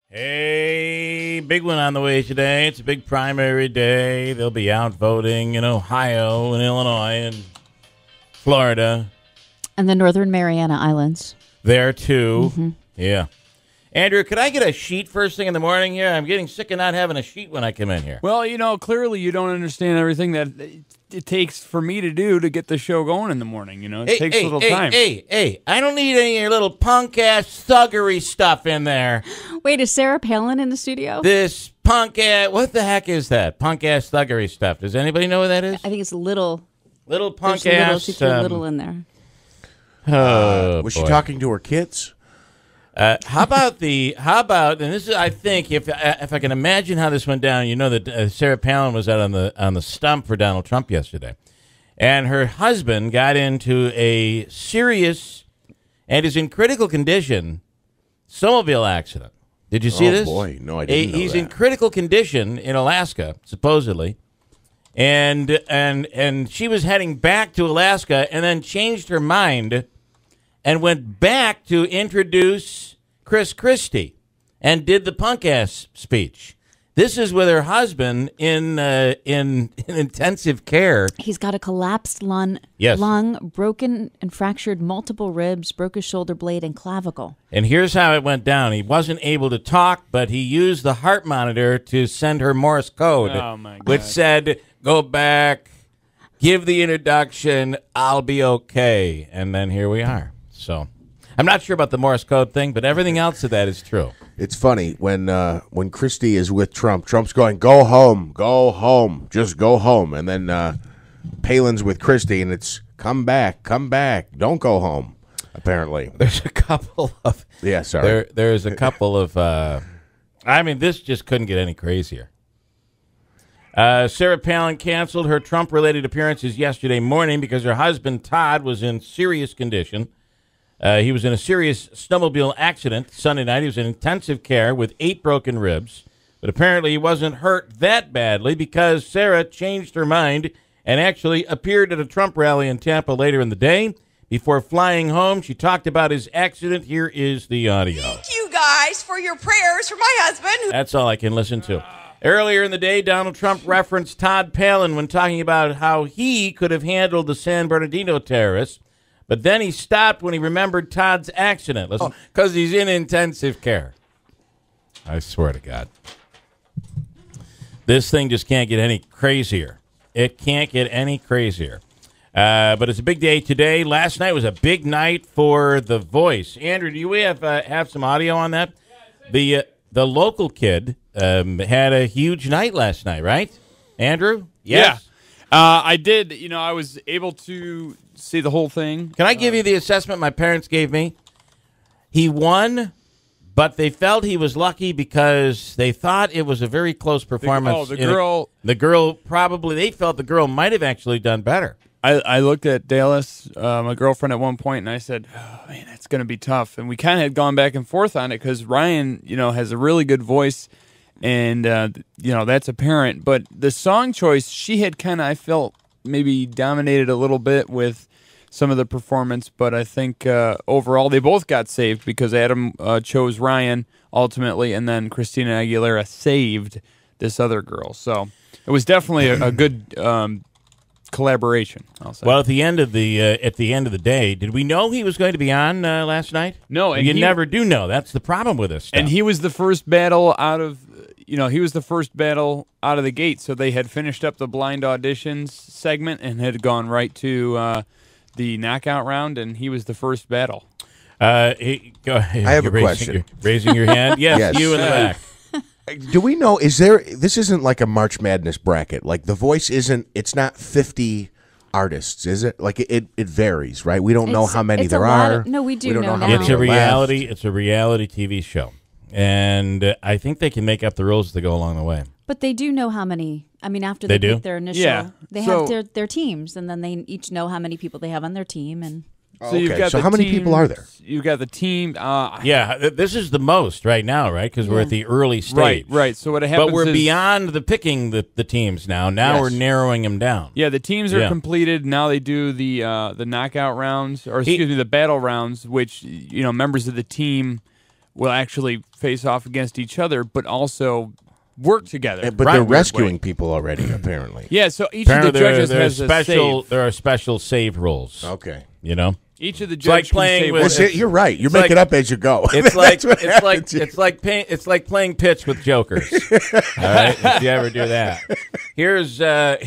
Hey, big one on the way today. It's a big primary day. They'll be out voting in Ohio and Illinois and Florida. And the Northern Mariana Islands. There, too. Mm-hmm. Yeah. Andrew, could I get a sheet first thing in the morning here? I'm getting sick of not having a sheet when I come in here. Well, clearly you don't understand everything that it takes for me to do to get the show going in the morning. It takes a little time. Hey, I don't need any of your little punk-ass thuggery stuff in there. Wait, is Sarah Palin in the studio? This punk-ass, what the heck is that? Punk-ass thuggery stuff. Does anybody know what that is? I think it's little. Little punk-ass. She threw little in there. Was she talking to her kids? How about, and this is, I think, if I can imagine how this went down, that Sarah Palin was out on the stump for Donald Trump yesterday. And her husband got into a serious and is in critical condition snowmobile accident. Did you see this? Oh, boy. No, I didn't know He's that. in critical condition in Alaska, supposedly. And she was heading back to Alaska and then changed her mind and went back to introduce Chris Christie and did the punk-ass speech. This is with her husband in intensive care. He's got a collapsed lung, broken and fractured multiple ribs, broke his shoulder blade and clavicle. And here's how it went down. He wasn't able to talk, but he used the heart monitor to send her Morse code, which said, go back, give the introduction, I'll be okay. And then here we are. So I'm not sure about the Morse code thing, but everything else of that is true. It's funny when Christie is with Trump, Trump's going, go home, just go home. And then Palin's with Christie, and it's come back, don't go home, apparently. There's a couple of... Yeah, sorry. There's a couple of... this just couldn't get any crazier. Sarah Palin canceled her Trump-related appearances yesterday morning because her husband, Todd, was in serious condition. He was in a serious snowmobile accident Sunday night. He was in intensive care with 8 broken ribs. But apparently he wasn't hurt that badly because Sarah changed her mind and actually appeared at a Trump rally in Tampa later in the day. Before flying home, she talked about his accident. Here is the audio. Thank you guys for your prayers for my husband. That's all I can listen to. Earlier in the day, Donald Trump referenced Todd Palin when talking about how he could have handled the San Bernardino terrorists. But then he stopped when he remembered Todd's accident. Listen, because he's in intensive care. I swear to God. This thing just can't get any crazier. It can't get any crazier. But it's a big day today. Last night was a big night for The Voice. Andrew, do we have some audio on that? The local kid had a huge night last night, right? Andrew? Yes. Yeah. I did. I was able to see the whole thing. Can I give you the assessment my parents gave me? He won, but they felt he was lucky because they thought it was a very close performance. The girl they felt the girl might have actually done better. I looked at Dallas, my girlfriend, at one point, and I said, oh, man, it's going to be tough. And we kind of had gone back and forth on it because Ryan, has a really good voice, and, that's apparent. But the song choice, she had kind of, I felt, maybe dominated a little bit with some of the performance. But I think overall they both got saved because Adam chose Ryan ultimately, and then Christina Aguilera saved this other girl. So it was definitely a good collaboration, I'll say. Well, at the end of the day, did we know he was going to be on last night? No, and you never do know. That's the problem with this stuff. And he was the first battle out of the gate. So they had finished up the blind auditions segment and had gone right to the knockout round, and he was the first battle. I have a question. Raising your hand? Yes, you in the back. Do we know, this isn't like a March Madness bracket. Like, The Voice it's not 50 artists, is it? Like, it varies, right? We don't know how many there are. No, we do don't know how now. many It's a are reality. left. It's a reality TV show. And I think they can make up the rules as they go along the way. But they do know how many. I mean, after they pick their initial, they have their teams, and then they each know how many people they have on their team. And So how many people are there? You've got the team. This is the most right now, right? Because we're at the early stage. Right. So what happens But we're is, beyond the picking the teams now. Now we're narrowing them down. Yeah, the teams are completed. Now they do the knockout rounds, or excuse me, the battle rounds, which members of the team will actually face off against each other, but also work together. But they're rescuing people already, apparently. Yeah, so each of the judges has a save. There are special save rules. Okay. You know? Each of the judges you're right. You're making up as you go. It's like playing pitch with jokers. All right? If you ever do that. Here's I've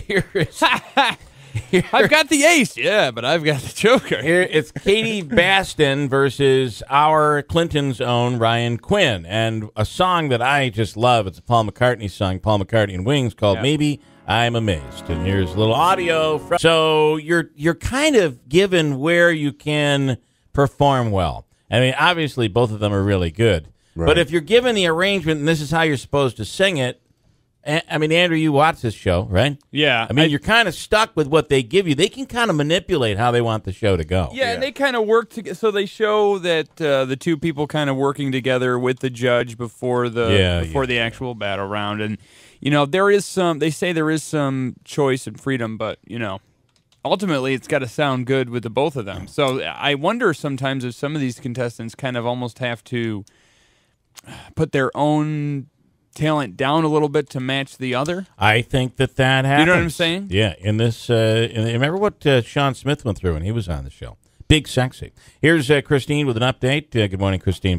got the ace, but I've got the joker. Here it's Katie Baston versus our Clinton's own Ryan Quinn, and a song that I just love. It's a Paul McCartney song, Paul McCartney and Wings, called "Maybe I'm Amazed." And here's a little audio. So you're kind of given where you can perform well. I mean, obviously both of them are really good, but if you're given the arrangement and this is how you're supposed to sing it. I mean, Andrew, you watch this show, right? Yeah. I mean, you're kind of stuck with what they give you. They can kind of manipulate how they want the show to go. Yeah, and they kind of work together. So they show that the two people kind of working together with the judge before the actual battle round. And, there is they say there is some choice and freedom, but, ultimately it's got to sound good with the both of them. So I wonder sometimes if some of these contestants kind of almost have to put their own talent down a little bit to match the other. I think that happens. You know what I'm saying? Yeah. In this, remember what Sean Smith went through when he was on the show? Big Sexy. Here's Christine with an update. Good morning, Christine.